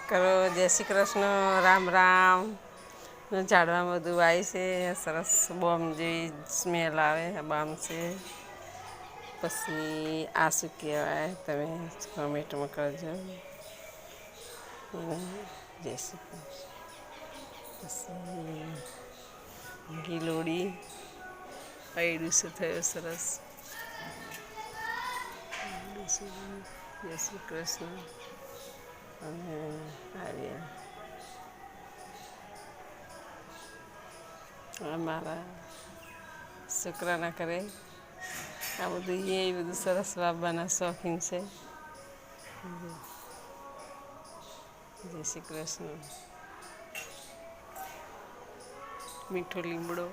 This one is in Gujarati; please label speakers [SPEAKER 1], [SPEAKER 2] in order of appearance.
[SPEAKER 1] કરો. જય શ્રી કૃષ્ણ. રામ રામ. ઝાડમાં બધું આવી છે, સરસ બોમ્બ જેવી સ્મેલ આવે બામ છે. પછી આ શું કહેવાય, તમે કોમેન્ટમાં કરજો. જય શ્રી કૃષ્ણ. પછી ગિલોડી પૈડું શું થયું સરસ. જય શ્રી કૃષ્ણ. અને અમારા છોકરાના કરે આ બધું એ બધું સરસ બાબાના શોખીન છે. જય શ્રી કૃષ્ણ. મીઠો લીમડો